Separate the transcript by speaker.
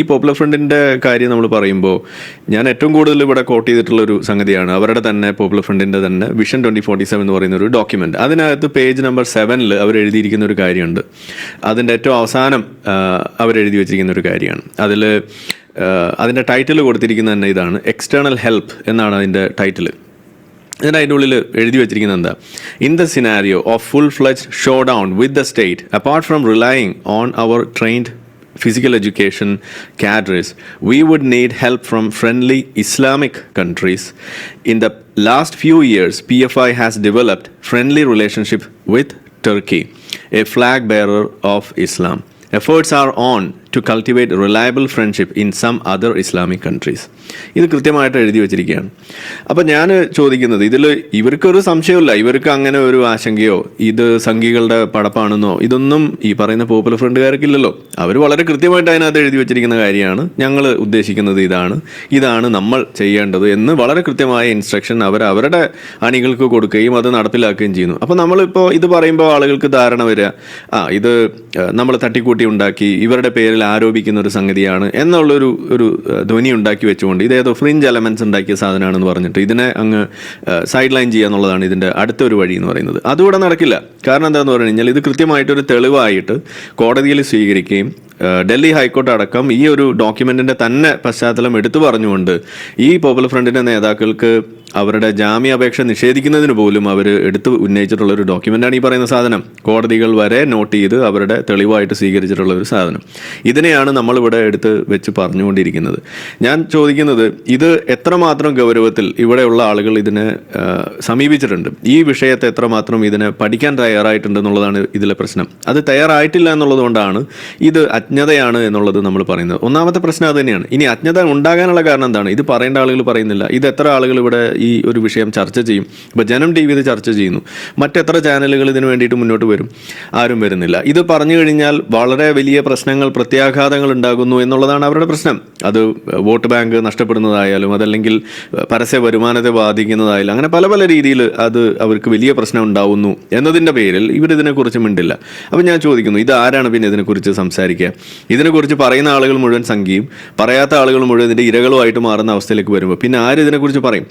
Speaker 1: ഈ പോപ്പുലർ ഫ്രണ്ടിൻ്റെ കാര്യം നമ്മൾ പറയുമ്പോൾ ഞാൻ ഏറ്റവും കൂടുതൽ ഇവിടെ കോട്ട് ചെയ്തിട്ടുള്ളൊരു സംഗതിയാണ് അവരുടെ തന്നെ പോപ്പുലർ ഫ്രണ്ടിൻ്റെ തന്നെ വിഷൻ 2047 എന്ന് പറയുന്ന ഒരു ഡോക്യുമെൻ്റ്. അതിനകത്ത് പേജ് നമ്പർ 7 അവർ എഴുതിയിരിക്കുന്ന ഒരു കാര്യമുണ്ട്. അതിൻ്റെ ഏറ്റവും അവസാനം അവരെഴുതി വെച്ചിരിക്കുന്ന ഒരു കാര്യമാണ്. അതിൻ്റെ ടൈറ്റിൽ കൊടുത്തിരിക്കുന്നത് തന്നെ ഇതാണ്, എക്സ്റ്റേണൽ ഹെൽപ്പ് എന്നാണ് അതിൻ്റെ ടൈറ്റിൽ. അതിൻ്റെ ഉള്ളിൽ എഴുതി വെച്ചിരിക്കുന്നത് എന്താ, in the scenario of full fledged showdown with the state apart from relying on our trained physical education cadres, we would need help from friendly Islamic countries. In the last few years, PFI has developed friendly relationship with Turkey, a flag bearer of Islam. Efforts are on to cultivate reliable friendship in some other Islamic countries. ഇത് കൃത്യമായിട്ട് എഴുതി വെച്ചിരിക്കുകയാണ്. അപ്പം ഞാൻ ചോദിക്കുന്നത്, ഇതിൽ ഇവർക്കൊരു സംശയമില്ല, ഇവർക്ക് അങ്ങനെ ഒരു ആശങ്കയോ ഇത് സംഘികളുടെ പടപ്പാണെന്നോ ഇതൊന്നും ഈ പറയുന്ന പോപ്പുലർ ഫ്രണ്ടുകാർക്കില്ലല്ലോ. അവർ വളരെ കൃത്യമായിട്ട് അതിനകത്ത് എഴുതി വെച്ചിരിക്കുന്ന കാര്യമാണ്, ഞങ്ങൾ ഉദ്ദേശിക്കുന്നത് ഇതാണ് നമ്മൾ ചെയ്യേണ്ടത് എന്ന് വളരെ കൃത്യമായ ഇൻസ്ട്രക്ഷൻ അവരുടെ അണികൾക്ക് കൊടുക്കുകയും അത് നടപ്പിലാക്കുകയും ചെയ്യുന്നു. അപ്പോൾ നമ്മളിപ്പോൾ ഇത് പറയുമ്പോൾ ആളുകൾക്ക് ധാരണ വരിക, ഇത് നമ്മൾ തട്ടിക്കൂട്ടി ഉണ്ടാക്കി ഇവരുടെ പേരിൽ ആരോപിക്കുന്ന ഒരു സംഗതിയാണ് എന്നുള്ളൊരു ധ്വനി ഉണ്ടാക്കി വെച്ചുകൊണ്ട് ഇതേതോ ഫ്രിഞ്ച് എലമെന്റ്സ് ഉണ്ടാക്കിയ സാധനമാണെന്ന് പറഞ്ഞിട്ട് ഇതിനെ അങ്ങ് സൈഡ് ലൈൻ ചെയ്യുക എന്നുള്ളതാണ് ഇതിൻ്റെ അടുത്തൊരു വഴി എന്ന് പറയുന്നത്. അതുകൂടെ നടക്കില്ല. കാരണം എന്താണെന്ന് പറഞ്ഞു കഴിഞ്ഞാൽ ഇത് കൃത്യമായിട്ടൊരു തെളിവായിട്ട് കോടതിയിൽ സ്വീകരിക്കുകയും ഡൽഹി ഹൈക്കോർട്ട് അടക്കം ഈ ഒരു ഡോക്യുമെൻറ്റിൻ്റെ തന്നെ പശ്ചാത്തലം എടുത്തു പറഞ്ഞുകൊണ്ട് ഈ പോപ്പുലർ ഫ്രണ്ടിൻ്റെ നേതാക്കൾക്ക് അവരുടെ ജാമ്യാപേക്ഷ നിഷേധിക്കുന്നതിന് പോലും അവർ എടുത്ത് ഉന്നയിച്ചിട്ടുള്ളൊരു ഡോക്യുമെൻ്റാണ് ഈ പറയുന്ന സാധനം. കോടതികൾ വരെ നോട്ട് ചെയ്ത് അവരുടെ തെളിവായിട്ട് സ്വീകരിച്ചിട്ടുള്ള ഒരു സാധനം. ഇതിനെയാണ് നമ്മളിവിടെ എടുത്ത് വെച്ച് പറഞ്ഞുകൊണ്ടിരിക്കുന്നത്. ഞാൻ ചോദിക്കുന്നത്, ഇത് എത്രമാത്രം ഗൗരവത്തിൽ ഇവിടെയുള്ള ആളുകൾ ഇതിനെ സമീപിച്ചിട്ടുണ്ട്, ഈ വിഷയത്തെ എത്രമാത്രം ഇതിനെ പഠിക്കാൻ തയ്യാറായിട്ടുണ്ടെന്നുള്ളതാണ് ഇതിലെ പ്രശ്നം. അത് തയ്യാറായിട്ടില്ല എന്നുള്ളത് കൊണ്ടാണ് ഇത് അജ്ഞതയാണ് എന്നുള്ളത് നമ്മൾ പറയുന്നത്. ഒന്നാമത്തെ പ്രശ്നം അത് തന്നെയാണ്. ഇനി അജ്ഞത ഉണ്ടാകാനുള്ള കാരണം എന്താണ്? ഇത് പറയേണ്ട ആളുകൾ പറയുന്നില്ല. ഇത് എത്ര ആളുകൾ ഇവിടെ ഈ ഒരു വിഷയം ചർച്ച ചെയ്യും? ഇപ്പോൾ ജനം TV ഇത് ചർച്ച ചെയ്യുന്നു, മറ്റെത്ര ചാനലുകൾ ഇതിന് വേണ്ടിയിട്ട് മുന്നോട്ട് വരും? ആരും വരുന്നില്ല. ഇത് പറഞ്ഞു കഴിഞ്ഞാൽ വളരെ വലിയ പ്രശ്നങ്ങൾ, പ്രത്യാഘാതങ്ങൾ ഉണ്ടാകുന്നു എന്നുള്ളതാണ് അവരുടെ പ്രശ്നം. അത് വോട്ട് ബാങ്ക് നഷ്ടപ്പെടുന്നതായാലും അതല്ലെങ്കിൽ പരസ്യ വരുമാനത്തെ ബാധിക്കുന്നതായാലും അങ്ങനെ പല പല രീതിയിൽ അത് അവർക്ക് വലിയ പ്രശ്നം ഉണ്ടാവുന്നു എന്നതിൻ്റെ പേരിൽ ഇവരിതിനെക്കുറിച്ച് മിണ്ടില്ല. അപ്പം ഞാൻ ചോദിക്കുന്നു, ഇത് ആരാണ് പിന്നെ ഇതിനെക്കുറിച്ച് സംസാരിക്കുക? ഇതിനെക്കുറിച്ച് പറയുന്ന ആളുകൾ മുഴുവൻ സംഖ്യയും പറയാത്ത ആളുകൾ മുഴുവൻ ഇതിൻ്റെ ഇരകളുമായിട്ട് മാറുന്ന അവസ്ഥയിലേക്ക് വരുമ്പോൾ പിന്നെ ആര് ഇതിനെക്കുറിച്ച് പറയും?